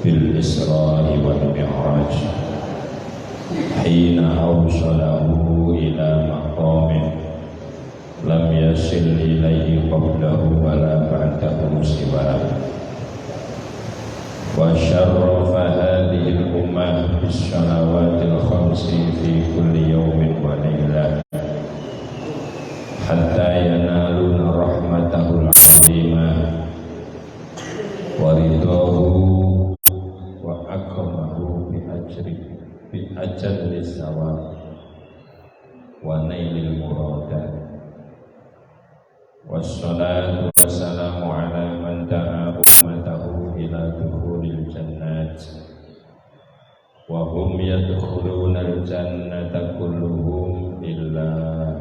في الإسراء والمعراج حين أوصله إلى مقام لم يصل إليه قبله ولا بعده سواه، وشرف هذه الأمة بالصلوات الخمس في كل يوم وليلة حتى ينالون رحمته العظيمة ورضاه وأكرمه بأجل الثواب ونيل المرادات. والصلاة والسلام على من دعا أمته إلى دخول الجنات وهم يدخلون الجنة كلهم إلا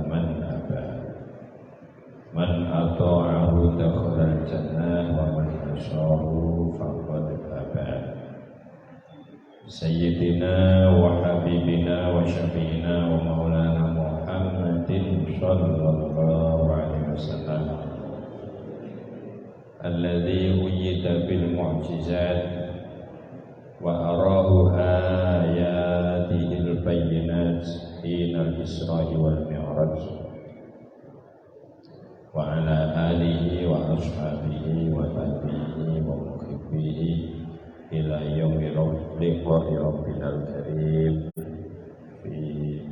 من أبى، من أطاعه دخل الجنة ومن عصاه فقد أبى. سيدنا وحبيبنا وشفينا ومولانا محمد صلى الله عليه وسلم الذي أيد بالمعجزات وأراه آياته البينات حين الإسراء والمعراج، وعلى آله وأصحابه وتابعيه ومحبيه إلى يوم لقاء ربنا الكريم في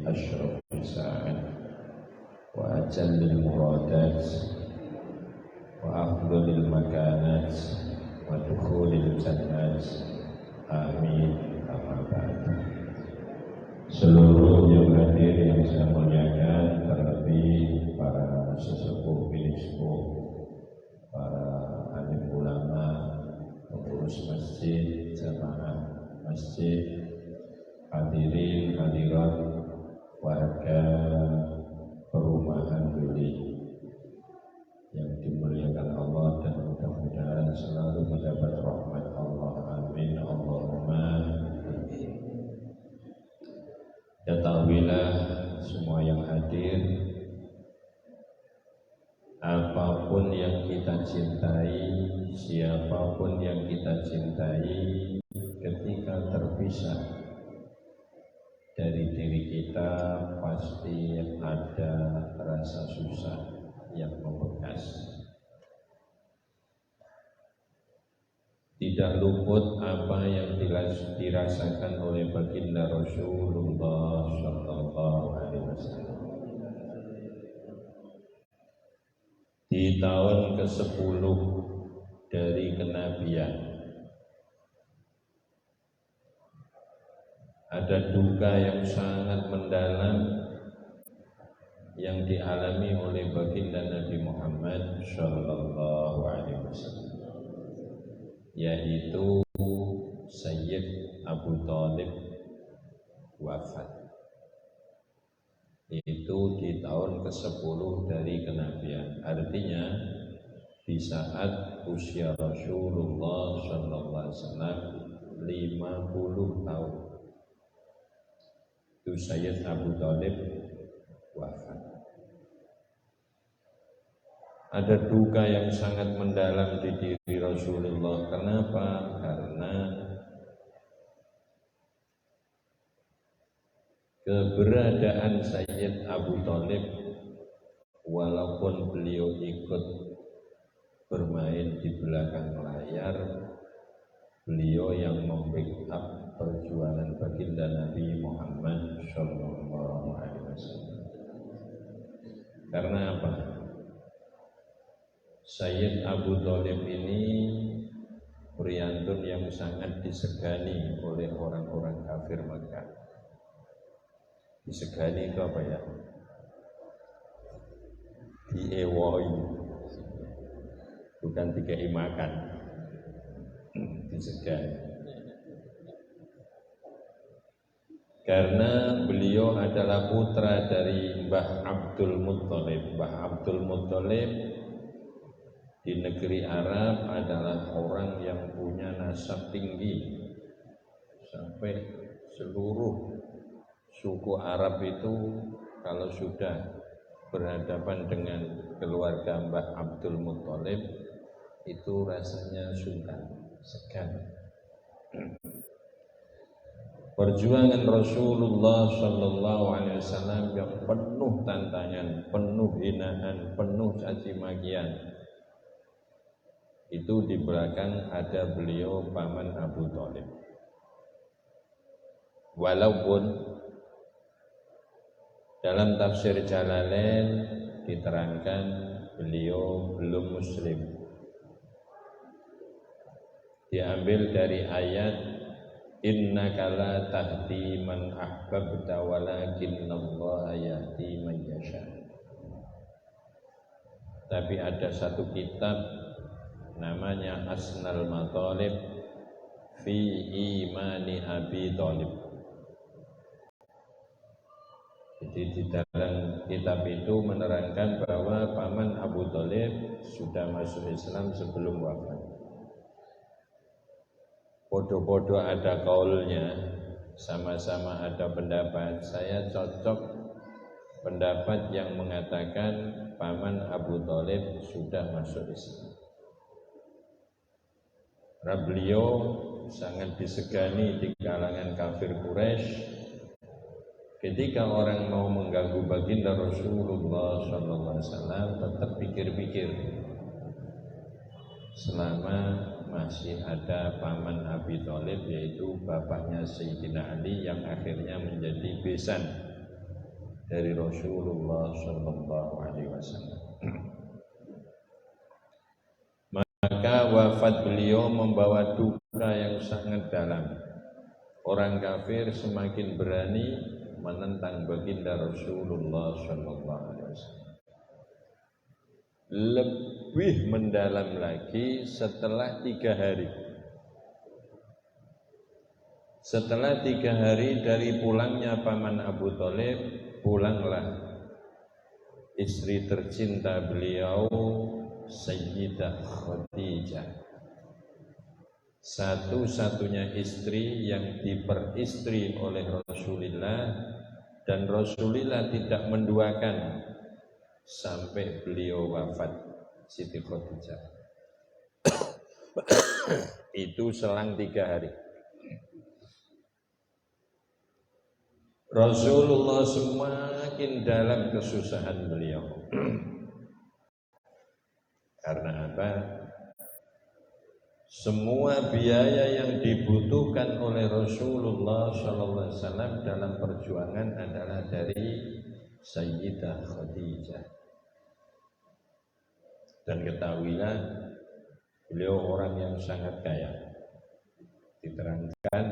أشرف الساعات وأجل المرادات وأفضل المكانات ودخول الجنات. Amin. Amma ba'du. Seluruh yang hadir yang saya muliakan, terlebih para sesepuh, binispuh, para alim ulama, pengurus masjid, jamaah masjid, hadirin hadirat, warga perumahan Beli yang dimuliakan Allah dan mudah-mudahan selalu mendapat rahmat Allah. Amin. Allahumma amin. Ketahuilah semua yang hadir, apapun yang kita cintai, siapapun yang kita cintai, ketika terpisah dari diri kita pasti ada rasa susah yang membekas. Tidak luput apa yang dirasakan oleh baginda Rasulullah Sallallahu Alaihi Wasallam di tahun ke-10 dari kenabian. Ada duka yang sangat mendalam yang dialami oleh baginda Nabi Muhammad Sallallahu Alaihi Wasallam, yaitu Sayyid Abu Thalib wafat. Itu di tahun ke-10 dari kenabian. Artinya di saat usia Rasulullah Sallallahu Alaihi Wasallam 50 tahun, itu Sayyid Abu Thalib wafat. Ada duka yang sangat mendalam di diri Rasulullah. Kenapa? Karena keberadaan Sayyid Abu Thalib, walaupun beliau ikut bermain di belakang layar, beliau yang membackup perjuangan baginda Nabi Muhammad Sallallahu Alaihi Wasallam. Karena apa? Sayyid Abu Thalib ini priantun yang sangat disegani oleh orang-orang kafir Mekah. Disegani itu apa ya? Diewoi, bukan dikei makan. Disegani. Karena beliau adalah putra dari Mbah Abdul Muttalib. Mbah Abdul Muttalib di negeri Arab adalah orang yang punya nasab tinggi, sampai seluruh suku Arab itu kalau sudah berhadapan dengan keluarga Mbah Abdul Muttalib itu rasanya sungkan, segan. Perjuangan Rasulullah Sallallahu Alaihi Wasallam yang penuh tantangan, penuh hinaan, penuh caci makian. Itu di belakang ada beliau paman Abu Thalib. Walaupun dalam tafsir Jalalain diterangkan beliau belum muslim. Diambil dari ayat innaka la tahdi man ahbabta walakinallaha yahdi man yasha. Tapi ada satu kitab namanya Asnal Matalib fi imani Abi Thalib. Jadi di dalam kitab itu menerangkan bahwa paman Abu Thalib sudah masuk Islam sebelum wafat. Podo-podo ada kaulnya, sama-sama ada pendapat. Saya cocok pendapat yang mengatakan paman Abu Thalib sudah masuk Islam. Karena beliau sangat disegani di kalangan kafir Quraisy. Ketika orang mau mengganggu baginda Rasulullah SAW, tetap pikir-pikir. Selama masih ada paman Abi Thalib, yaitu bapaknya Sayyidina Ali yang akhirnya menjadi besan dari Rasulullah SAW. Maka wafat beliau membawa duka yang sangat dalam. Orang kafir semakin berani menentang baginda Rasulullah SAW. Lebih mendalam lagi setelah 3 hari. Setelah 3 hari dari pulangnya paman Abu Thalib, pulanglah istri tercinta beliau, Sayyidah Khadijah. Satu-satunya istri yang diperistri oleh Rasulullah, dan Rasulullah tidak menduakan sampai beliau wafat, Siti Khadijah. Itu selang 3 hari. Rasulullah semakin dalam kesusahan beliau. Karena apa? Semua biaya yang dibutuhkan oleh Rasulullah SAW dalam perjuangan adalah dari Sayyidah Khadijah. Dan ketahuilah beliau orang yang sangat kaya. Diterangkan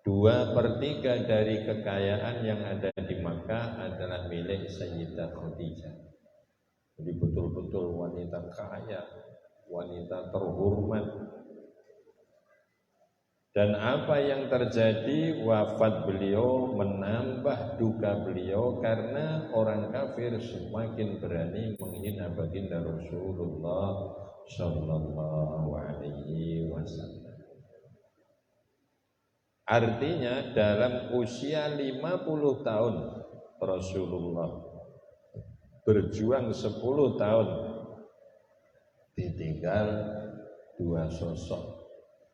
2/3 dari kekayaan yang ada di Makkah adalah milik Sayyidah Khadijah. Jadi betul-betul wanita kaya, wanita terhormat. Dan apa yang terjadi, wafat beliau menambah duka beliau karena orang kafir semakin berani menghina baginda Rasulullah Sallallahu Alaihi Wasallam. Artinya dalam usia 50 tahun Rasulullah berjuang 10 tahun, ditinggal 2 sosok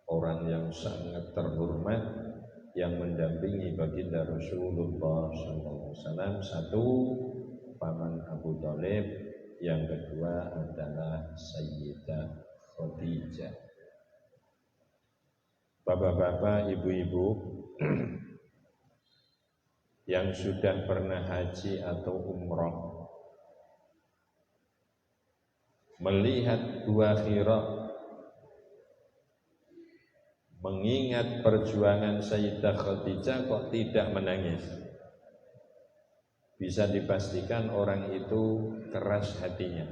orang yang sangat terhormat yang mendampingi baginda Rasulullah SAW. Satu, paman Abu Thalib, yang kedua adalah Sayyidah Khadijah. Bapak-bapak, ibu-ibu yang sudah pernah haji atau umrah, melihat 2 Hira, mengingat perjuangan Sayyidah Khadijah kok tidak menangis, bisa dipastikan orang itu keras hatinya.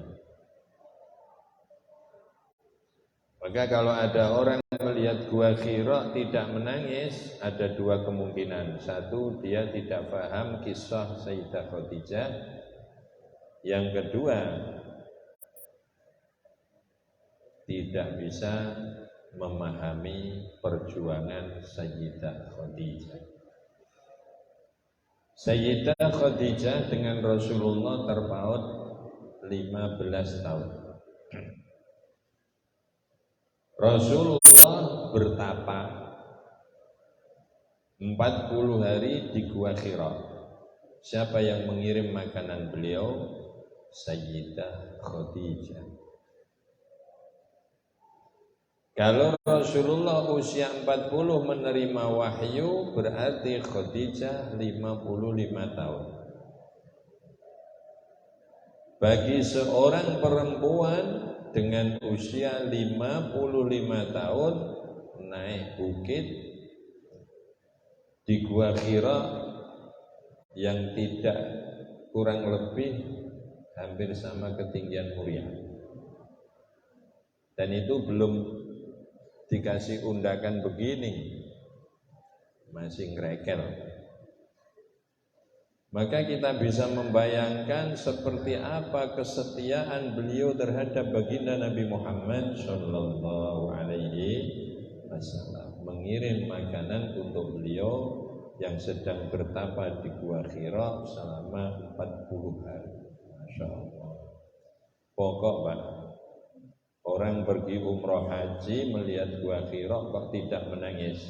Maka kalau ada orang melihat Gua Hira tidak menangis, ada 2 kemungkinan. Satu, dia tidak paham kisah Sayyidah Khadijah. Yang kedua, tidak bisa memahami perjuangan Sayyidah Khadijah. Sayyidah Khadijah dengan Rasulullah terpaut 15 tahun. Rasulullah bertapa 40 hari di Gua Hira. Siapa yang mengirim makanan beliau? Sayyidah Khadijah. Kalau Rasulullah usia 40 menerima wahyu, berarti Khadijah 55 tahun. Bagi seorang perempuan dengan usia 55 tahun naik bukit di Gua Hira yang tidak kurang lebih hampir sama ketinggian Muria, dan itu belum dikasih undakan begini, masih ngrekel. Maka kita bisa membayangkan seperti apa kesetiaan beliau terhadap baginda Nabi Muhammad Sallallahu Alaihi Wasallam, mengirim makanan untuk beliau yang sedang bertapa di Gua Hira selama 40 hari. Masya Allah. Pokok Pak, orang pergi umroh haji melihat Gua Hira kok tidak menangis,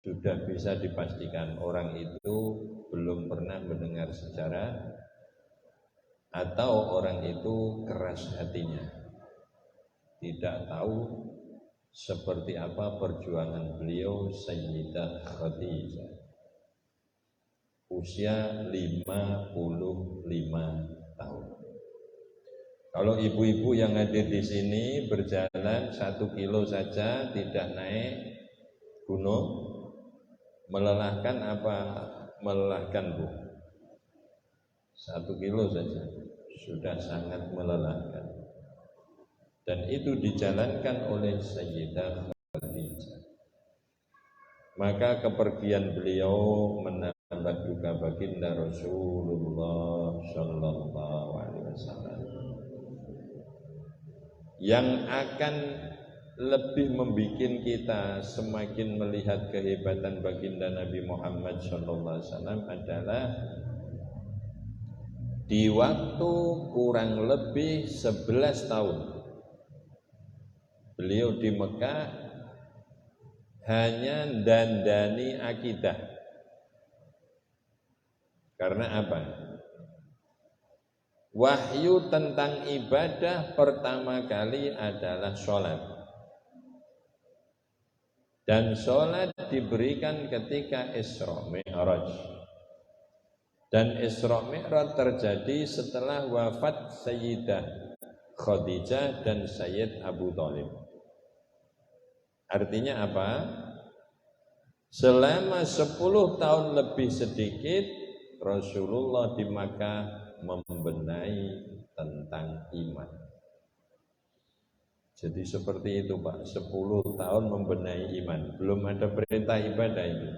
sudah bisa dipastikan orang itu belum pernah mendengar sejarah atau orang itu keras hatinya, tidak tahu seperti apa perjuangan beliau Sayyidah Khadijah. Usia 55 tahun. Kalau ibu-ibu yang hadir di sini berjalan 1 kilo saja tidak naik gunung, melelahkan apa? Melelahkan Bu? 1 kilo saja sudah sangat melelahkan, dan itu dijalankan oleh Sayyidah Khadijah. Maka kepergian beliau menambah duka baginda Rasulullah Sallallahu Alaihi Wasallam, yang akan lebih membuat kita semakin melihat kehebatan baginda Nabi Muhammad SAW adalah di waktu kurang lebih 11 tahun beliau di Mekah hanya dandani akidah. Karena apa? Wahyu tentang ibadah pertama kali adalah sholat. Dan sholat diberikan ketika Isra Mi'raj. Dan Isra Mi'raj terjadi setelah wafat Sayyidah Khadijah dan Sayyid Abu Thalib. Artinya apa? Selama 10 tahun lebih sedikit Rasulullah di Makkah membenahi tentang iman. Jadi seperti itu Pak, 10 tahun membenahi iman, belum ada perintah ibadah ini.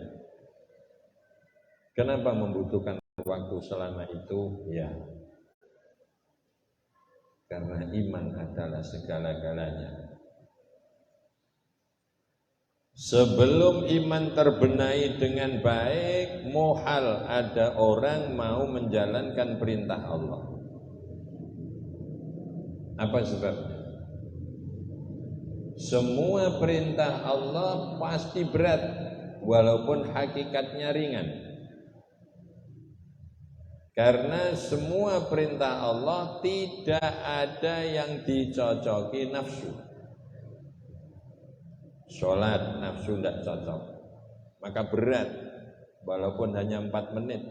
Kenapa membutuhkan waktu selama itu? Ya, karena iman adalah segala-galanya. Sebelum iman terbenahi dengan baik, muhal ada orang mau menjalankan perintah Allah. Apa sebabnya? Semua perintah Allah pasti berat, walaupun hakikatnya ringan. Karena semua perintah Allah tidak ada yang dicocoki nafsu. Sholat nafsu tidak cocok, maka berat, walaupun hanya 4 menit.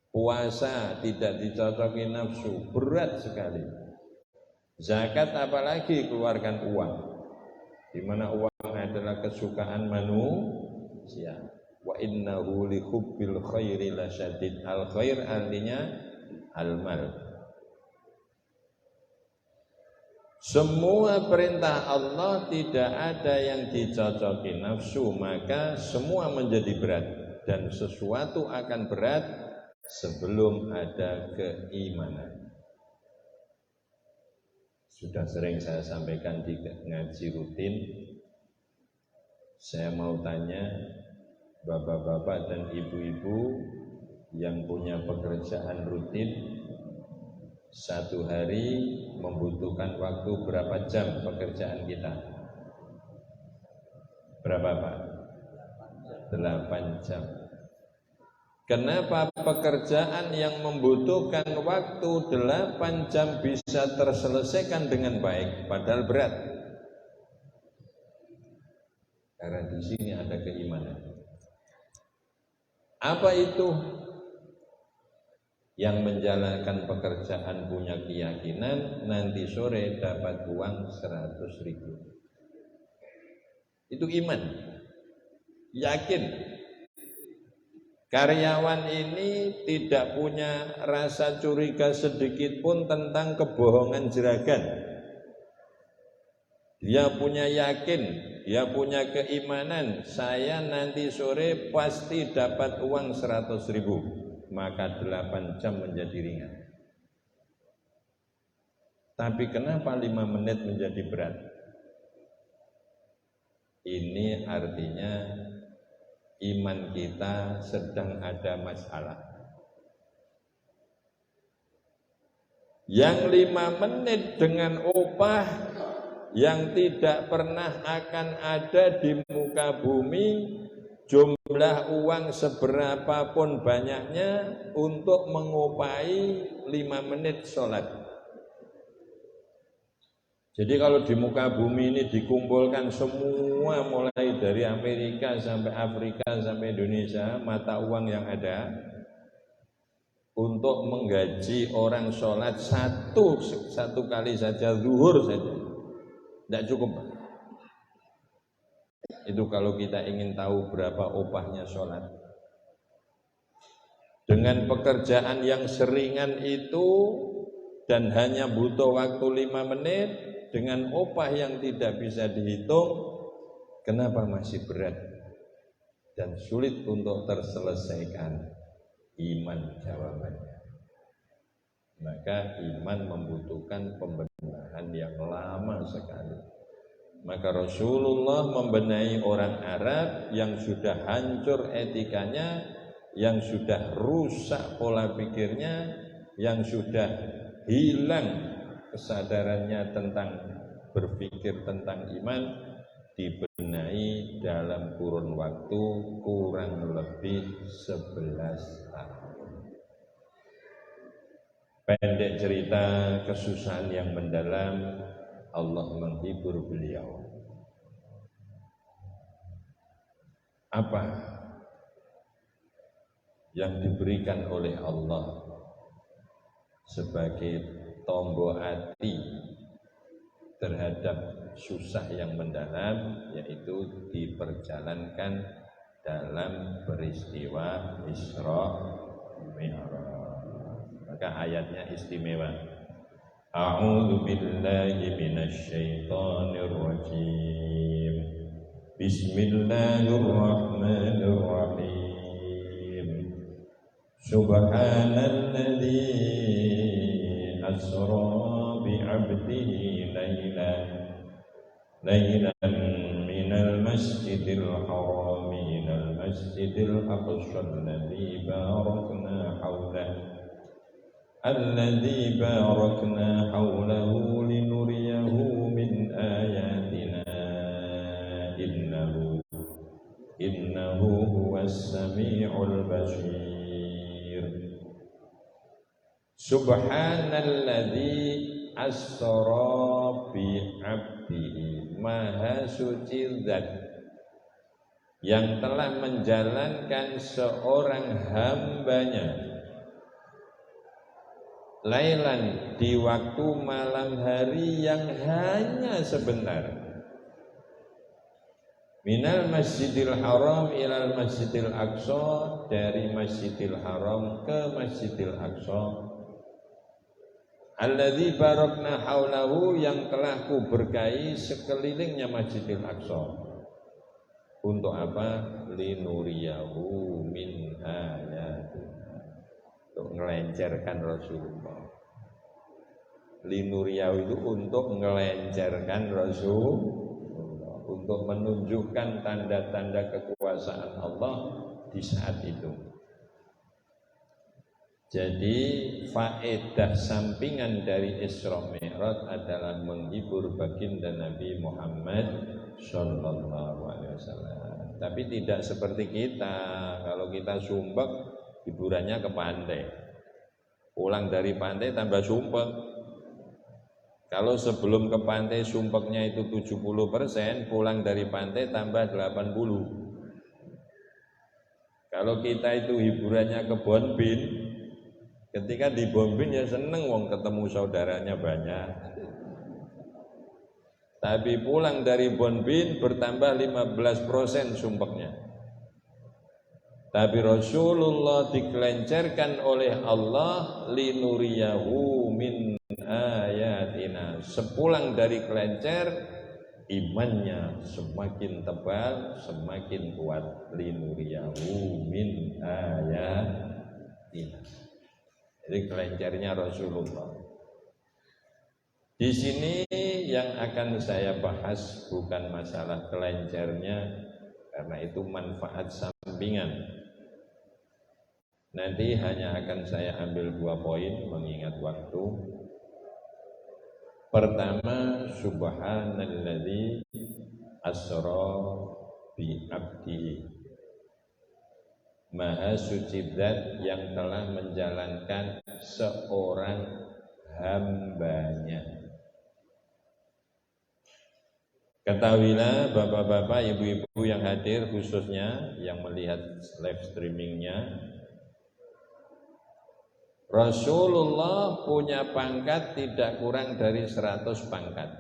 Puasa tidak dicocoki nafsu, berat sekali. Zakat apalagi keluarkan uang, di mana uang adalah kesukaan manusia. Wa innahu li hubbil khairi lasyadid. Al khair artinya al mal. Semua perintah Allah tidak ada yang dicocoki nafsu, maka semua menjadi berat, dan sesuatu akan berat sebelum ada keimanan. Sudah sering saya sampaikan di ngaji rutin. Saya mau tanya bapak-bapak dan ibu-ibu yang punya pekerjaan rutin, 1 hari membutuhkan waktu berapa jam pekerjaan kita? Berapa Pak? 8 jam. Kenapa pekerjaan yang membutuhkan waktu 8 jam bisa terselesaikan dengan baik, padahal berat? Karena di sini ada keimanan. Apa itu? Yang menjalankan pekerjaan punya keyakinan nanti sore dapat uang 100.000. Itu iman. Yakin. Karyawan ini tidak punya rasa curiga sedikit pun tentang kebohongan jeragan. Dia punya yakin, dia punya keimanan, saya nanti sore pasti dapat uang 100.000. Maka 8 jam menjadi ringan. Tapi kenapa 5 menit menjadi berat? Ini artinya iman kita sedang ada masalah. Yang 5 menit dengan upah yang tidak pernah akan ada di muka bumi, jumlah uang seberapapun banyaknya untuk mengupahi 5 menit sholat. Jadi kalau di muka bumi ini dikumpulkan semua mulai dari Amerika sampai Afrika sampai Indonesia mata uang yang ada untuk menggaji orang sholat satu kali saja zuhur saja tidak cukup. Itu kalau kita ingin tahu berapa upahnya sholat. Dengan pekerjaan yang seringan itu dan hanya butuh waktu 5 menit dengan upah yang tidak bisa dihitung, kenapa masih berat dan sulit untuk terselesaikan? Iman jawabannya. Maka iman membutuhkan pembenahan yang lama sekali. Maka Rasulullah membenahi orang Arab yang sudah hancur etikanya, yang sudah rusak pola pikirnya, yang sudah hilang kesadarannya tentang berpikir tentang iman, dibenahi dalam kurun waktu kurang lebih 11 tahun. Pendek cerita, kesusahan yang mendalam, Allah menghibur beliau. Apa yang diberikan oleh Allah sebagai tombol hati terhadap susah yang mendalam, yaitu diperjalankan dalam peristiwa Isra Mi'raj. Maka ayatnya istimewa. A'udzu billahi minasy syaithanir rajim. Bismillahirrahmanirrahim. Subhanalladzi asra bi'abdihi laylan minal masjidil haram ilal masjidil aqsa alladzi barakna hawlahu linuriyahu min ayatina innahu huwas sami'ul basir. Subhanalladzi asra bi'abdihi, maha suci zat yang telah menjalankan seorang hambanya lailan, di waktu malam hari yang hanya sebentar, minal masjidil haram ilal masjidil aqsa, dari masjidil haram ke masjidil aqsa, alladzi barakna haulahu, yang telah kuberkahi sekelilingnya masjidil aqsa. Untuk apa? Linuriyahu min ayatina, untuk ngelencerkan Rasulullah. Linuriyahu itu untuk ngelencerkan Rasulullah, untuk menunjukkan tanda-tanda kekuasaan Allah di saat itu. Jadi faedah sampingan dari Isra Mi'raj adalah menghibur baginda Nabi Muhammad sallallahu alaihi wasallam. Tapi tidak seperti kita. Kalau kita sumpek, hiburannya ke pantai. Pulang dari pantai tambah sumpek. Kalau sebelum ke pantai sumpeknya itu 70%, pulang dari pantai tambah 80%. Kalau kita itu hiburannya ke Bonbin, ketika di Bonbin ya seneng wong ketemu saudaranya banyak. Tapi pulang dari Bonbin bertambah 15% sumpeknya. Tapi Rasulullah dikelencerkan oleh Allah linuriyahu min ayatina. Sepulang dari kelencer, imannya semakin tebal, semakin kuat. Linuriyahu min ayatina. Jadi kelencernya Rasulullah. Di sini yang akan saya bahas bukan masalah kelencernya, karena itu manfaat sampingan. Nanti hanya akan saya ambil 2 poin mengingat waktu. Pertama, subhanalladzi asra bi abdihi. Maha suci zat yang telah menjalankan seorang hambanya. Ketahuilah bapak-bapak, ibu-ibu yang hadir, khususnya yang melihat live streamingnya, Rasulullah punya pangkat tidak kurang dari 100 pangkat.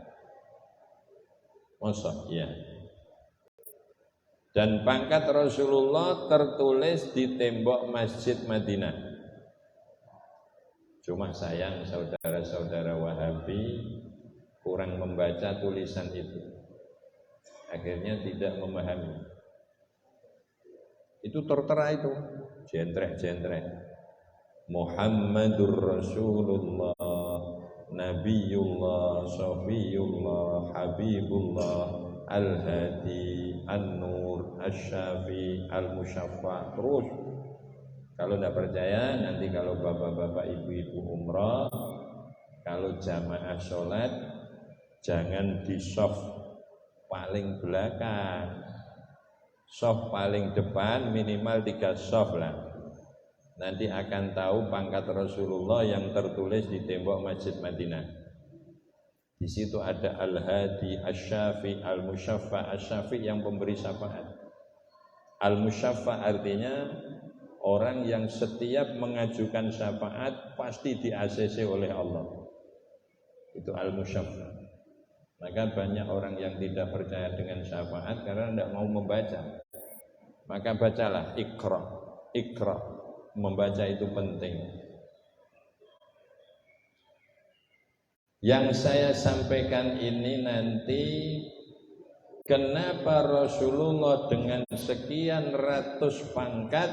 Masa? Ya. Dan pangkat Rasulullah tertulis di tembok Masjid Madinah. Cuma sayang saudara-saudara Wahabi kurang membaca tulisan itu. Akhirnya tidak memahami. Itu tertera itu, jentrek-jentrek. Muhammadur Rasulullah, Nabiyullah, Safiyullah, Habibullah, Al-Hadi, An-Nur, Asy-Syafi, Al-Musyaffa. Terus kalau tidak percaya, nanti kalau bapak-bapak ibu-ibu umrah, kalau jamaah sholat, jangan di soft paling belakang, soft paling depan, minimal 3 soft lah. Nanti akan tahu pangkat Rasulullah yang tertulis di tembok Masjid Madinah. Di situ ada Al-Hadi, Asy-Syafi, Al-Musyaffa. Asy-Syafi yang pemberi syafaat. Al-Musyaffa artinya orang yang setiap mengajukan syafaat pasti di-ACC oleh Allah. Itu Al-Musyaffa. Maka banyak orang yang tidak percaya dengan syafaat karena tidak mau membaca. Maka bacalah Iqra, Iqra. Membaca itu penting. Yang saya sampaikan ini nanti, kenapa Rasulullah dengan sekian ratus pangkat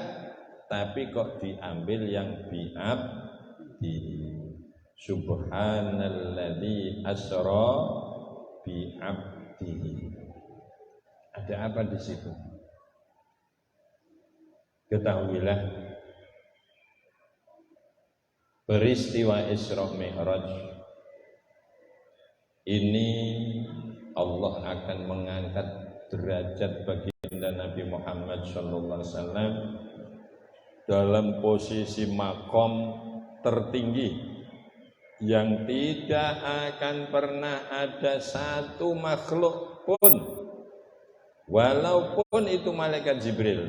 tapi kok diambil yang bi'abdi. Subhanalladzi asra bi'abdihi. Ada apa di situ? Ketahuilah, peristiwa Isra Mi'raj ini Allah akan mengangkat derajat baginda Nabi Muhammad SAW dalam posisi makom tertinggi yang tidak akan pernah ada satu makhluk pun, walaupun itu malaikat Jibril,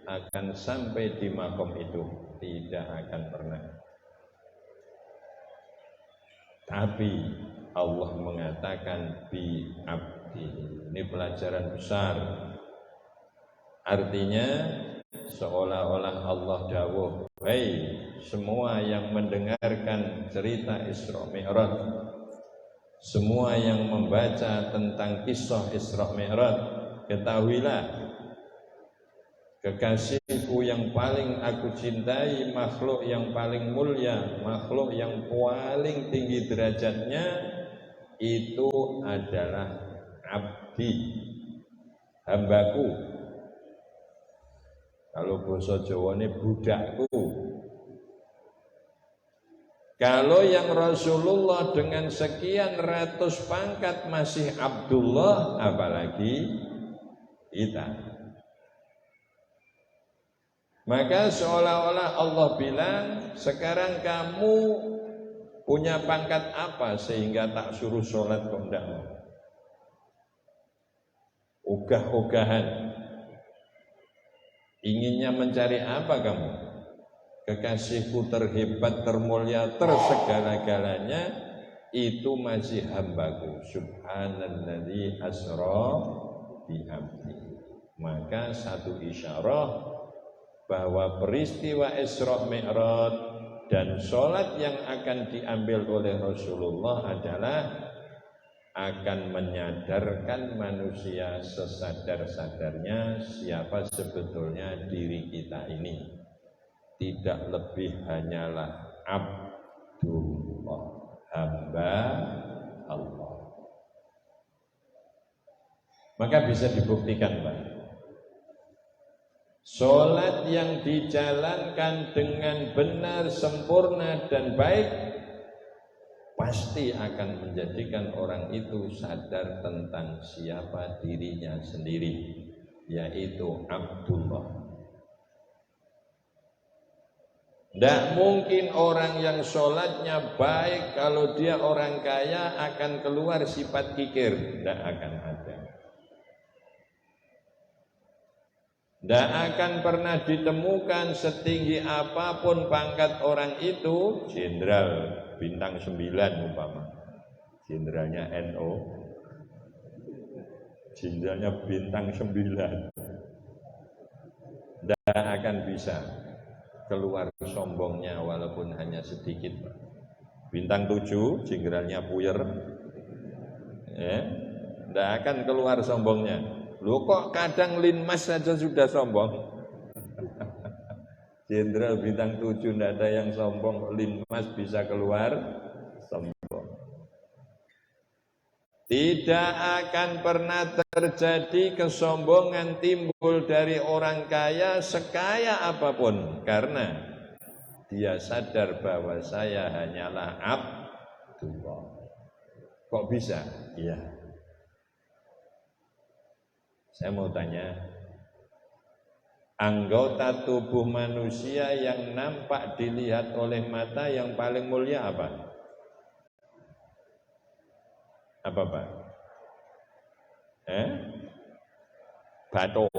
akan sampai di makom itu. Tidak akan pernah. Tapi Allah mengatakan bi abdi. Ini pelajaran besar. Artinya seolah-olah Allah dawuh, "Hei semua yang mendengarkan cerita Isra Mi'raj, semua yang membaca tentang kisah Isra Mi'raj, ketahuilah kekasihku yang paling aku cintai, makhluk yang paling mulia, makhluk yang paling tinggi derajatnya, itu adalah abdi, hambaku. Kalau basa Jawane budakku. Kalau yang Rasulullah dengan sekian ratus pangkat masih Abdullah, apalagi kita. Maka seolah-olah Allah bilang, sekarang kamu punya pangkat apa sehingga tak suruh sholat kok enggak mau? Ogah-ogahan. Inginnya mencari apa kamu? Kekasihku terhebat, termulia, tersegala-galanya, itu masih hambaku. Subhanalladzi asra bihamdi. Maka satu isyarah bahwa peristiwa Isra Mi'raj dan sholat yang akan diambil oleh Rasulullah adalah akan menyadarkan manusia sesadar-sadarnya siapa sebetulnya diri kita ini. Tidak lebih hanyalah Abdullah, hamba Allah. Maka bisa dibuktikan, Pak. Sholat yang dijalankan dengan benar, sempurna dan baik pasti akan menjadikan orang itu sadar tentang siapa dirinya sendiri, yaitu Abdullah. Tidak mungkin orang yang sholatnya baik kalau dia orang kaya akan keluar sifat kikir, tidak akan ada. Tidak akan pernah ditemukan setinggi apapun pangkat orang itu, jenderal bintang 9 umpama, jenderalnya NO, jenderalnya bintang 9, tidak akan bisa keluar sombongnya walaupun hanya sedikit. Bintang 7, jenderalnya Puyer, tidak akan keluar sombongnya. Loh kok kadang Linmas saja sudah sombong? Jenderal bintang 7 tidak ada yang sombong, Linmas bisa keluar sombong. Tidak akan pernah terjadi kesombongan timbul dari orang kaya sekaya apapun, karena dia sadar bahwa saya hanyalah Abdullah. Kok bisa? Iya. Saya mau tanya, anggota tubuh manusia yang nampak dilihat oleh mata yang paling mulia apa? Apa, Pak? Batuk.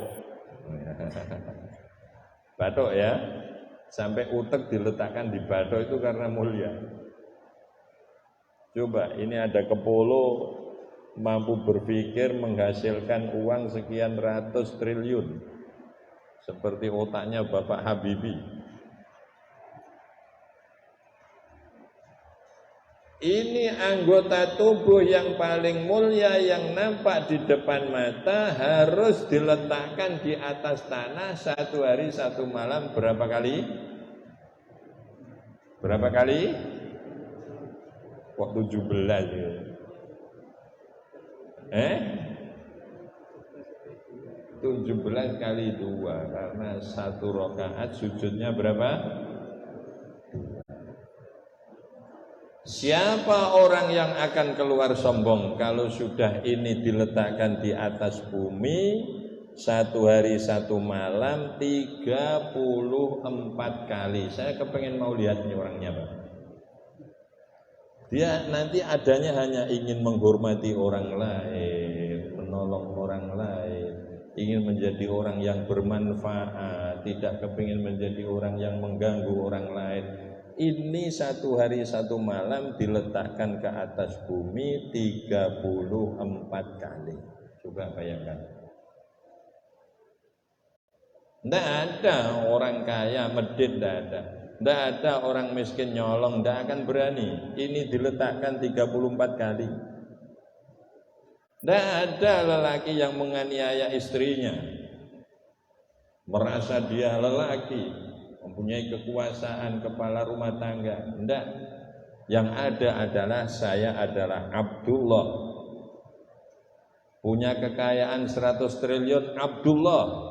Batuk ya. Sampai utek diletakkan di batuk itu karena mulia. Coba, ini ada Kepolo mampu berpikir menghasilkan uang sekian ratus triliun seperti otaknya Bapak Habibie. Ini anggota tubuh yang paling mulia yang nampak di depan mata harus diletakkan di atas tanah 1 hari 1 malam berapa kali? Berapa kali? Kok 17 ya? 17 kali 2 karena 1 rakaat sujudnya berapa? Siapa orang yang akan keluar sombong kalau sudah ini diletakkan di atas bumi 1 hari 1 malam 34 kali. Saya kepengen mau lihat ini orangnya, Pak. Dia nanti adanya hanya ingin menghormati orang lain, menolong orang lain, ingin menjadi orang yang bermanfaat, tidak kepingin menjadi orang yang mengganggu orang lain. Ini 1 hari 1 malam diletakkan ke atas bumi 34 kali. Coba bayangkan. Tidak ada orang kaya medit, tidak ada. Tidak ada orang miskin nyolong, tidak akan berani. Ini diletakkan 34 kali. Tidak ada lelaki yang menganiaya istrinya, merasa dia lelaki, mempunyai kekuasaan, kepala rumah tangga. Tidak. Yang ada adalah saya adalah Abdullah. Punya kekayaan 100 triliun Abdullah.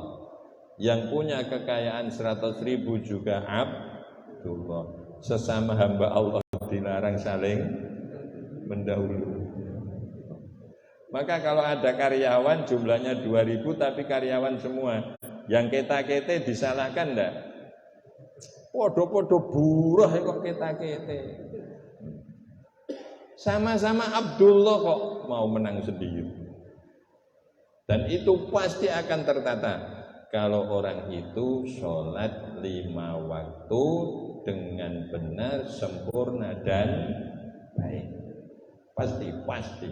Yang punya kekayaan 100.000 juga Abdullah. Sesama hamba Allah dilarang saling mendahului. Maka kalau ada karyawan jumlahnya 2.000 tapi karyawan semua, Yang keta-kete disalahkan ndak? Podo-podo buruh kok keta-kete. Sama-sama Abdullah kok mau menang sendiri. Dan itu pasti akan tertata kalau orang itu sholat 5 waktu dengan benar, sempurna dan baik. Pasti.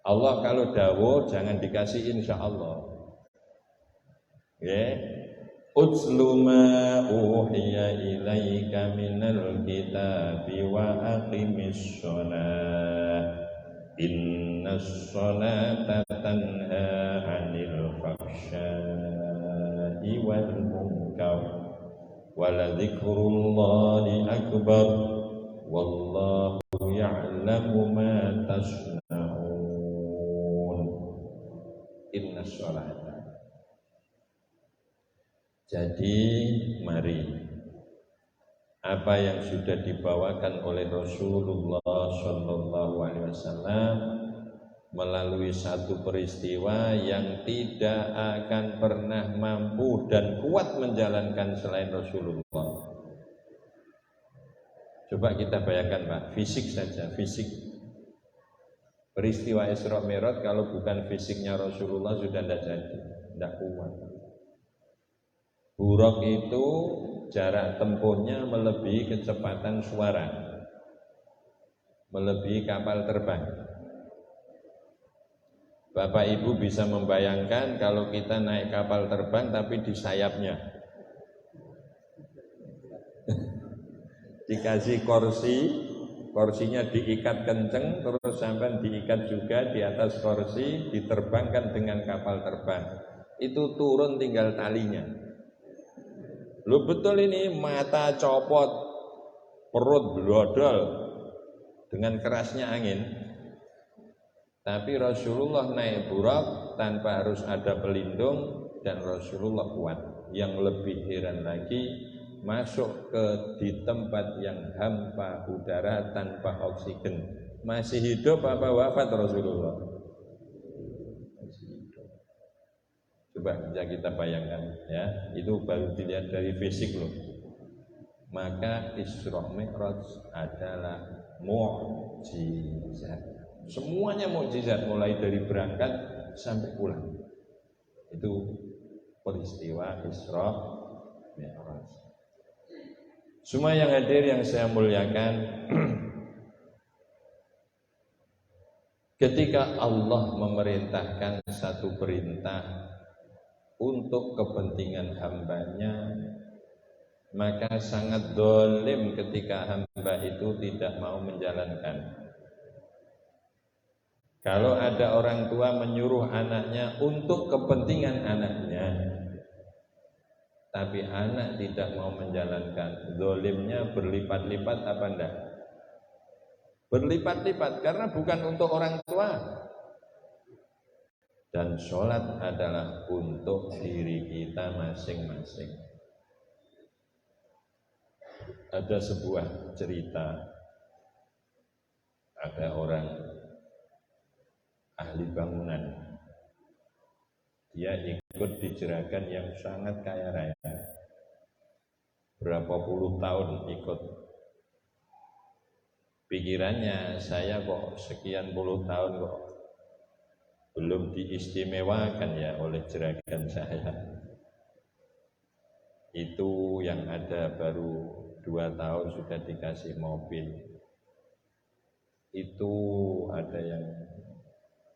Allah kalau dawuh jangan dikasih insya Allah. Ya. Utslu ma uhiya ilaika minal kitabi wa aqimis shalah. Innas sholata tanha 'anil fahsya'i wal munkar wa la dzikrullahi akbar wallahu ya'lamu ma tasna'un. Innas sholata. Jadi mari apa yang sudah dibawakan oleh Rasulullah Shallallahu Alaihi Wasallam melalui satu peristiwa yang tidak akan pernah mampu dan kuat menjalankan selain Rasulullah. Coba kita bayangkan Pak, fisik saja, fisik. Peristiwa Isra Mi'raj kalau bukan fisiknya Rasulullah sudah tidak jadi, tidak kuat. Buraq itu jarak tempuhnya melebihi kecepatan suara, melebihi kapal terbang. Bapak Ibu bisa membayangkan kalau kita naik kapal terbang tapi di sayapnya dikasih kursinya diikat kenceng, terus sampai diikat juga di atas kursi, diterbangkan dengan kapal terbang. Itu turun tinggal talinya. Lu betul ini, mata copot, perut blodol dengan kerasnya angin. Tapi Rasulullah naik Buraq tanpa harus ada pelindung dan Rasulullah kuat. Yang lebih heran lagi, masuk di tempat yang hampa udara tanpa oksigen. Masih hidup apa wafat Rasulullah? Coba bisa kita bayangkan ya, itu baru dilihat dari fisik loh. Maka Isra Mi'raj adalah mukjizat. Semuanya mukjizat mulai dari berangkat sampai pulang. Itu peristiwa Isra Mi'raj. Semua yang hadir yang saya muliakan, ketika Allah memerintahkan satu perintah untuk kepentingan hambanya, maka sangat dolim ketika hamba itu tidak mau menjalankan. Kalau ada orang tua menyuruh anaknya untuk kepentingan anaknya, tapi anak tidak mau menjalankan, dolimnya berlipat-lipat apa enggak? Berlipat-lipat, karena bukan untuk orang tua. Dan sholat adalah untuk diri kita masing-masing. Ada sebuah cerita, ada orang ahli bangunan, dia ikut di jeragan yang sangat kaya raya, berapa puluh tahun ikut. Pikirannya, saya kok sekian puluh tahun kok belum diistimewakan ya oleh jeragan saya. Itu yang ada baru 2 tahun sudah dikasih mobil. Itu ada yang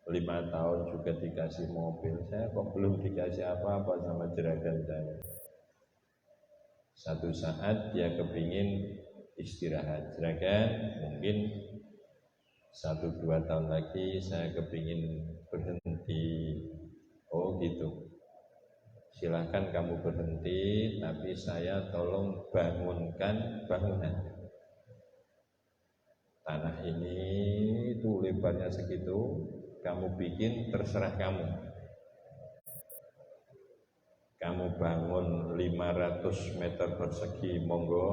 5 tahun juga dikasih mobil. Saya kok belum dikasih apa-apa sama jeragan saya. Satu saat dia kepingin istirahat. Jeragan, mungkin 1-2 tahun lagi saya kepingin berhenti. Oh gitu, silahkan kamu berhenti, tapi saya tolong bangunkan bangunan. Tanah ini itu lebarnya segitu, kamu bikin, terserah kamu. Kamu bangun 500 meter persegi, monggo.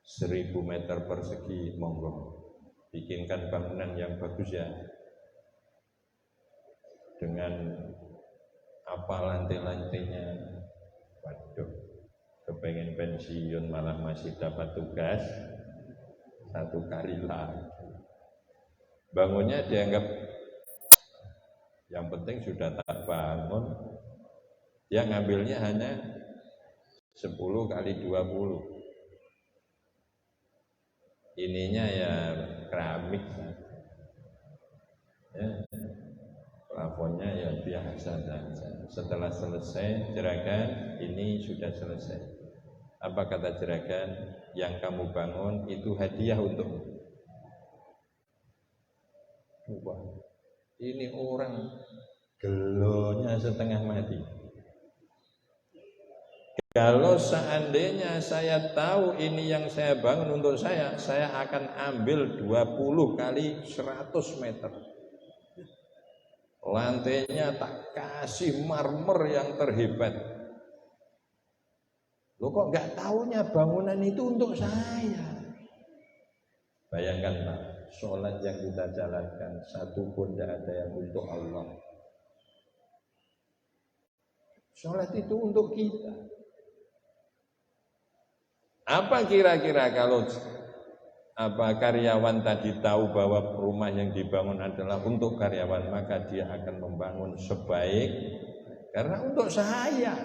1000 meter persegi, monggo. Bikinkan bangunan yang bagus ya, dengan apa lantai-lantainya. Waduh, kepengen pensiun malah masih dapat tugas 1 kali lagi. Bangunnya dianggap yang penting sudah tak bangun. Dia ngambilnya hanya 10 kali 20. Ininya ya keramik, ya, plafonnya ya biasa saja. Setelah selesai jeragan, ini sudah selesai. Apa kata jeragan? Yang kamu bangun itu hadiah untukmu. Wah, ini orang gelonya setengah mati. Kalau seandainya saya tahu ini yang saya bangun untuk saya akan ambil 20 kali 100 meter. Lantainya tak kasih marmer yang terhebat. Loh kok nggak taunya bangunan itu untuk saya? Bayangkan Pak, sholat yang kita jalankan satu pun tidak ada yang untuk Allah. Sholat itu untuk kita. Apa kira-kira kalau karyawan tadi tahu bahwa rumah yang dibangun adalah untuk karyawan, maka dia akan membangun sebaik karena untuk saya.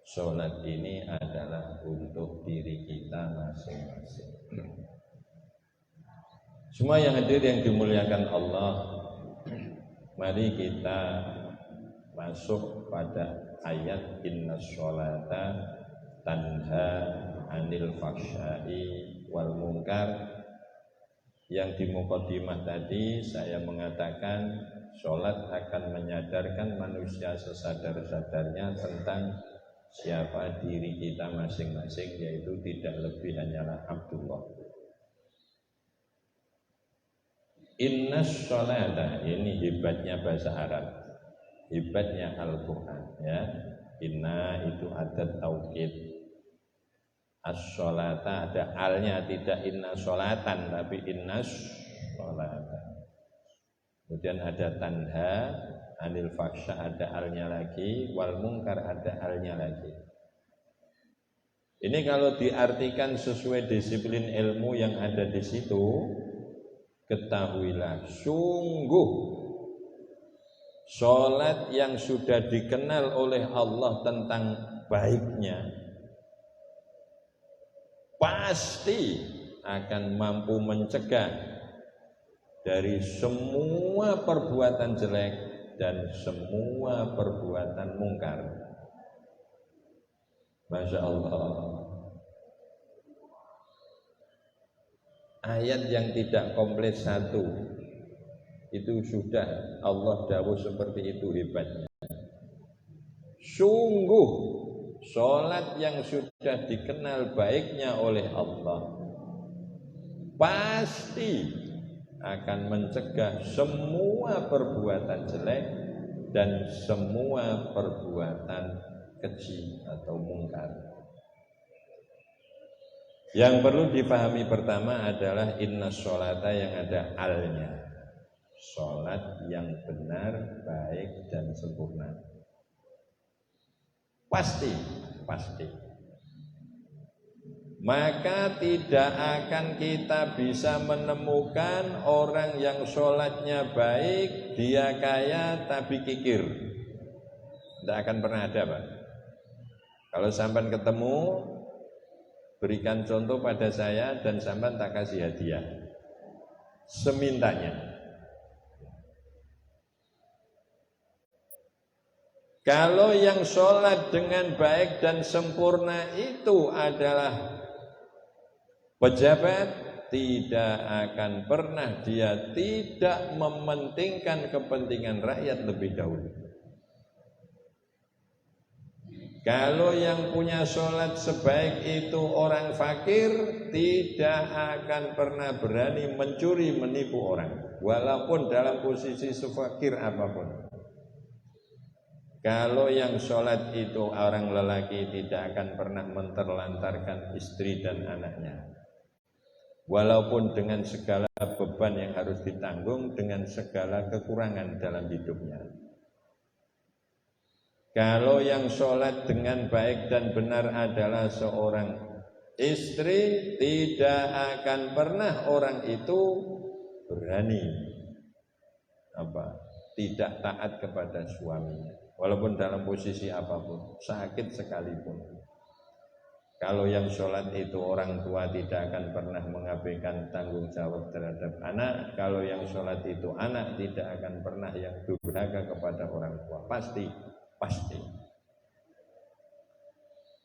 Sholat ini adalah untuk diri kita masing-masing. Semua yang hadir yang dimuliakan Allah, mari kita masuk pada ayat inna sholata tanha anil fahsya'i wal munkar. Yang di mukadimah tadi saya mengatakan sholat akan menyadarkan manusia sesadar-sadarnya tentang siapa diri kita masing-masing, yaitu tidak lebih hanyalah Abdullah. Inna sholata, ini hebatnya bahasa Arab, hebatnya Al-Quran, ya. Inna itu ada taukid. As-sholata ada alnya, tidak inna sholatan tapi inna sholata. Kemudian ada tanha anil faksha, ada alnya lagi, wal mungkar ada alnya lagi. Ini kalau diartikan sesuai disiplin ilmu yang ada di situ, ketahuilah sungguh sholat yang sudah dikenal oleh Allah tentang baiknya pasti akan mampu mencegah dari semua perbuatan jelek dan semua perbuatan mungkar. Masya Allah. Ayat yang tidak komplit satu itu sudah Allah dawuh seperti itu hebatnya. Sungguh sholat yang sudah dikenal baiknya oleh Allah pasti akan mencegah semua perbuatan jelek dan semua perbuatan keji atau mungkar. Yang perlu dipahami pertama adalah inna sholata yang ada alnya, sholat yang benar, baik dan sempurna. Pasti. Maka tidak akan kita bisa menemukan orang yang sholatnya baik, dia kaya tapi kikir. Tidak akan pernah ada, Pak. Kalau sampean ketemu, berikan contoh pada saya dan sampean tak kasih hadiah semintanya. Kalau yang sholat dengan baik dan sempurna itu adalah pejabat, tidak akan pernah dia tidak mementingkan kepentingan rakyat lebih dahulu. Kalau yang punya sholat sebaik itu orang fakir, tidak akan pernah berani mencuri, menipu orang, walaupun dalam posisi sefakir apapun. Kalau yang sholat itu orang lelaki, tidak akan pernah menterlantarkan istri dan anaknya, walaupun dengan segala beban yang harus ditanggung, dengan segala kekurangan dalam hidupnya. Kalau yang sholat dengan baik dan benar adalah seorang istri, tidak akan pernah orang itu berani tidak taat kepada suaminya, walaupun dalam posisi apapun, sakit sekalipun. Kalau yang sholat itu orang tua, tidak akan pernah mengabaikan tanggung jawab terhadap anak. Kalau yang sholat itu anak, tidak akan pernah yang durhaka kepada orang tua. Pasti.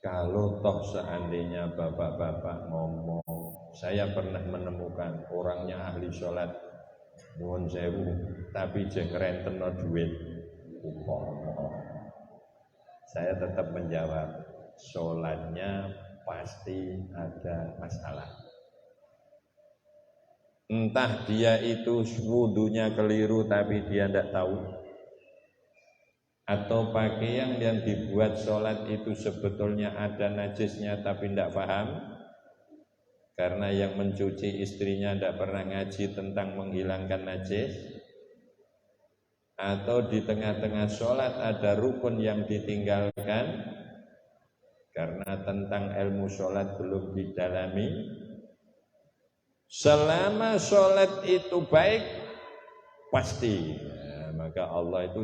Kalau toh seandainya bapak-bapak ngomong, saya pernah menemukan orangnya ahli sholat, nuwun sewu, tapi jeng renteno duit. Saya tetap menjawab, sholatnya pasti ada masalah. Entah dia itu wudunya keliru tapi dia tidak tahu, atau pakaian yang dibuat sholat itu sebetulnya ada najisnya tapi tidak paham, karena yang mencuci istrinya tidak pernah ngaji tentang menghilangkan najis, atau di tengah-tengah sholat ada rukun yang ditinggalkan karena tentang ilmu sholat belum didalami. Selama sholat itu baik, pasti maka Allah itu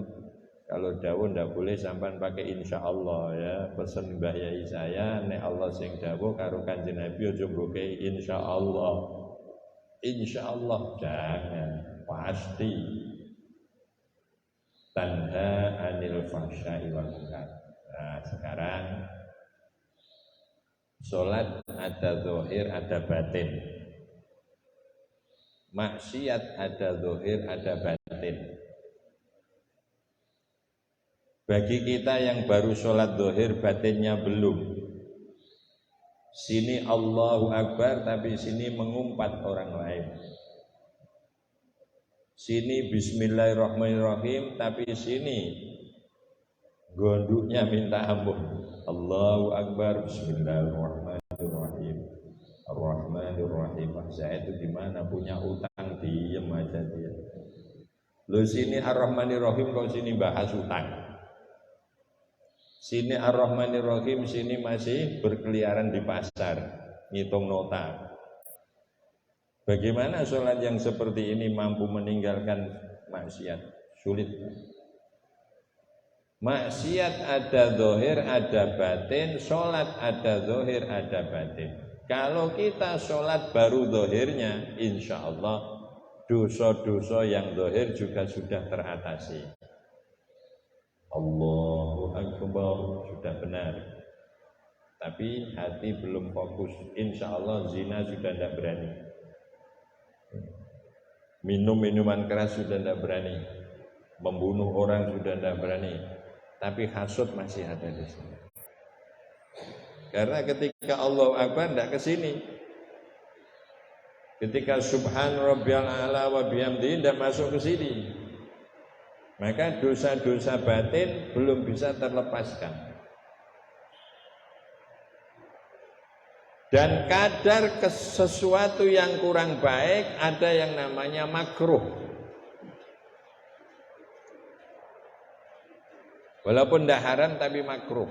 kalau dawuh ndak boleh sampean pakai insya Allah ya. Pesen Mbah Yai saya, nek Allah sing dawuh karo Kanjeng Nabi aja mbok insya Allah. Insya Allah jangan, pasti. Tanha anil fahsya'i wal munkar. Nah, sekarang salat ada zahir, ada batin. Maksiat ada zahir, ada batin. Bagi kita yang baru sholat zuhur batinnya belum, sini Allahu Akbar tapi sini mengumpat orang lain, sini Bismillahirrahmanirrahim tapi sini gonduknya minta ampun. Allahu Akbar, Bismillahirrahmanirrahim, Ar-Rahmanirrahim. Saya itu gimana, punya utang, diem aja dia. Lo sini Ar-Rahmanirrahim, kau sini bahas utang. Sini Ar-Rahmanirrahim, sini masih berkeliaran di pasar, ngitung nota. Bagaimana sholat yang seperti ini mampu meninggalkan maksiat? Sulit. Maksiat ada zahir, ada batin. Sholat ada zahir, ada batin. Kalau kita sholat baru zahirnya, insya Allah dosa-dosa yang zahir juga sudah teratasi. Allahu Akbar, sudah benar. Tapi hati belum fokus. Insya Allah zina sudah tidak berani. Minum minuman keras sudah tidak berani. Membunuh orang sudah tidak berani. Tapi hasud masih ada di sini. Karena ketika Allahu Akbar tidak ke sini. Ketika Subhan Rabbiyal A'la wa bihamdihi tidak masuk ke sini. Maka dosa-dosa batin belum bisa terlepaskan. Dan kadar sesuatu yang kurang baik ada yang namanya makruh. Walaupun tidak haram tapi makruh.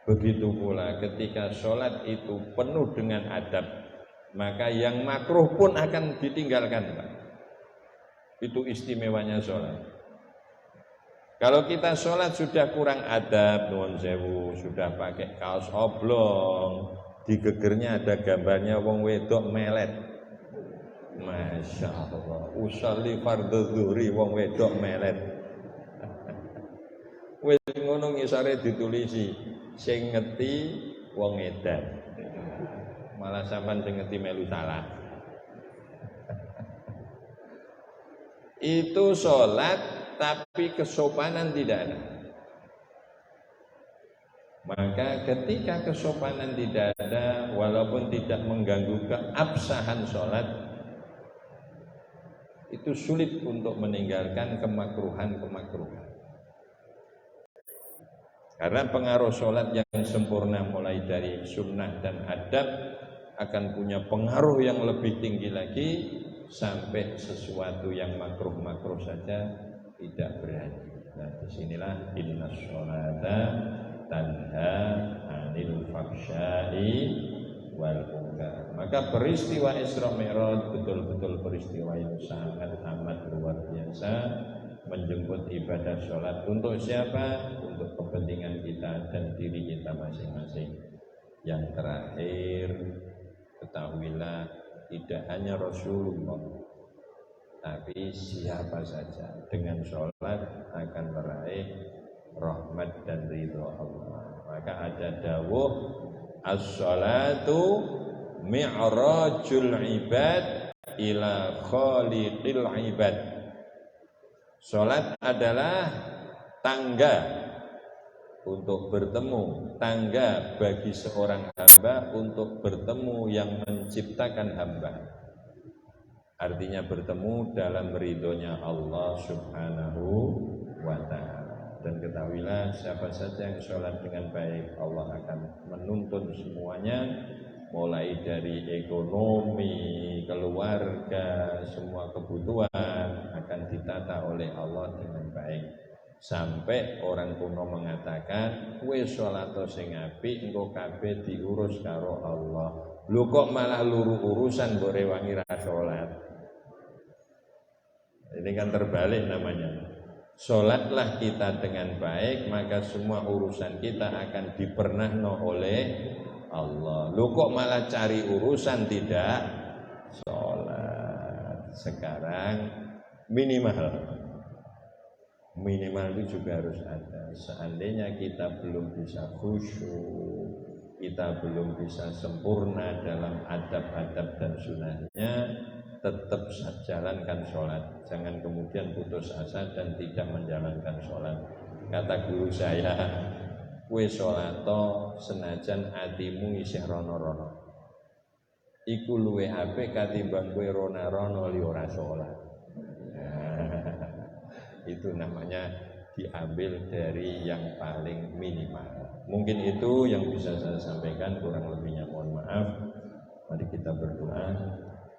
Begitu pula ketika sholat itu penuh dengan adab, maka yang makruh pun akan ditinggalkan, Pak. Itu istimewanya sholat. Kalau kita sholat sudah kurang adab, nuwun sewu, sudah pakai kaos oblong, di gegernya ada gambarnya wong wedok melet. Masya Allah, usolli fardhu zuhri wong wedok melet. Wis ngono ngisore ditulisi sing ngeti wong edan. Malah sampean sing ngeti melu salah. Itu sholat tapi kesopanan tidak ada. Maka ketika kesopanan tidak ada, walaupun tidak mengganggu keabsahan sholat, itu sulit untuk meninggalkan kemakruhan-kemakruhan. Karena pengaruh sholat yang sempurna mulai dari sunnah dan adab akan punya pengaruh yang lebih tinggi lagi sampai sesuatu yang makruh-makruh saja tidak berani. Nah, disinilah innas sholata tanha anil fahsya'i wal munkar. Maka peristiwa Isra Mi'raj betul-betul peristiwa yang sangat amat luar biasa, menjemput ibadah sholat untuk siapa? Untuk kepentingan kita dan diri kita masing-masing. Yang terakhir, ketahuilah tidak hanya Rasulullah, tapi siapa saja dengan sholat akan meraih rahmat dan ridho Allah. Maka ada dawuh as-sholatu mi'rajul ibad ila khaliqil ibad. Sholat adalah tangga untuk bertemu, tangga bagi seorang hamba untuk bertemu yang menciptakan hamba. Artinya bertemu dalam ridhonya Allah subhanahu wa ta'ala. Dan ketahuilah siapa saja yang sholat dengan baik, Allah akan menuntun semuanya, mulai dari ekonomi, keluarga, semua kebutuhan akan ditata oleh Allah dengan baik. Sampai orang kuno mengatakan, kowe sholat sing apik engko kabeh diurus karo Allah. Lho kok malah luru urusan mbok rewangi ra sholat. Ini kan terbalik namanya. Sholatlah kita dengan baik, maka semua urusan kita akan dipernahno oleh Allah. Lu kok malah cari urusan tidak sholat. Sekarang minimal itu juga harus ada. Seandainya kita belum bisa khusyuk, kita belum bisa sempurna dalam adab-adab dan sunahnya, tetap jalankan sholat. Jangan kemudian putus asa dan tidak menjalankan sholat. Kata guru saya, kowe sholato senajan atimu isih rono-rono, iku luwe apik katimbang kowe rono-rono li ora sholat. Itu namanya diambil dari yang paling minimal. Mungkin itu yang bisa saya sampaikan, kurang lebihnya mohon maaf. Mari kita berdoa.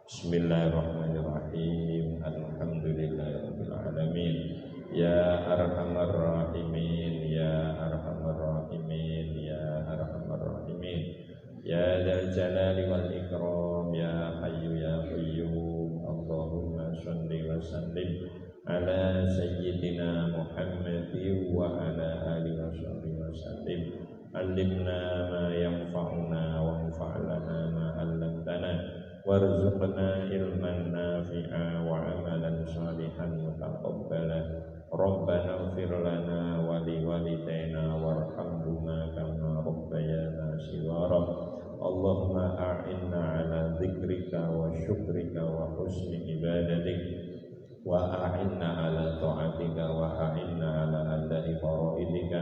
Bismillahirrahmanirrahim. Alhamdulillahirabbil alamin. Ya arhamar rahimin, ya arhamar rahimin, ya arhamar rahimin. Ya dzal jalali wal ikram, ya hayyu ya qayyum. Allahumma shalli wa sallim ala sayyidina Muhammadin wa ala alihi wa sallim. Allimna ma yanfa'una wanfa'lana ma 'allamtana warzuqna ilman nafi'a wa 'amalan shalihan mutaqabbala. Rabbana ighfir lana wa li walidayna warhamhuma kama rabbayana shighara. Allahumma a'inna 'ala dzikrika wa syukrika wa husni ibadatik wa a'inna ala ta'atika wa a'inna ala adai faraidika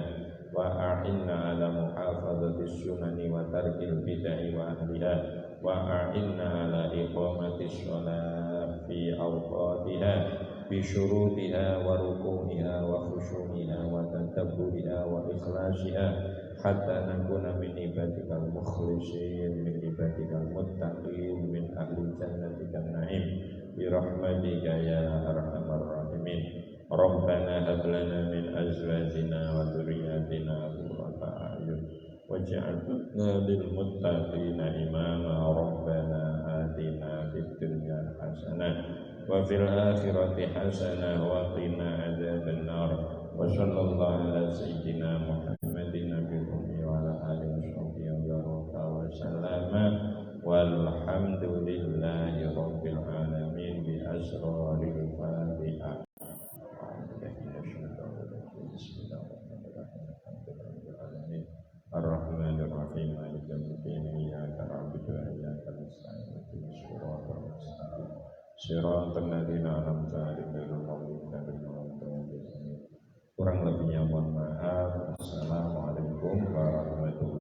wa a'inna ala muhafadzati sunani wa tarkil bid'ah wa ahliha wa a'inna ala iqamati sholat fi awqatiha bi syurutiha wa ruku'iha wa khushu'iha wa tadabburiha wa ikhlasiha hatta nakuna min ibadikal mukhlisin, min ibadikal muttaqin, min ahli jannatikal na'im bi rahmatika ya arhamar rahimin. Rabbana hab lana min azwajina wa dhurriyyatina qurrata a'yun waj'alna lil muttaqina imama. Rabbana atina fid dunya hasanah wa fil akhirati hasanah wa qina adzabannar. Wa sallallahu ala sayyidina Muhammadin nabiyil ummi wa ala alihi wa sallama walhamdulillahi rabbil alamin bi asraril Fatihah. Ar-Rahmanir Rahim, Maliki yaumiddin, iyyaka na'budu wa iyyaka nasta'in, ihdinas siratal mustaqim, siratal ladzina an'amta 'alaihim ghairil maghdubi 'alaihim waladdallin. Kurang lebihnya mohon maaf. Assalamualaikum warahmatullahi wabarakatuh.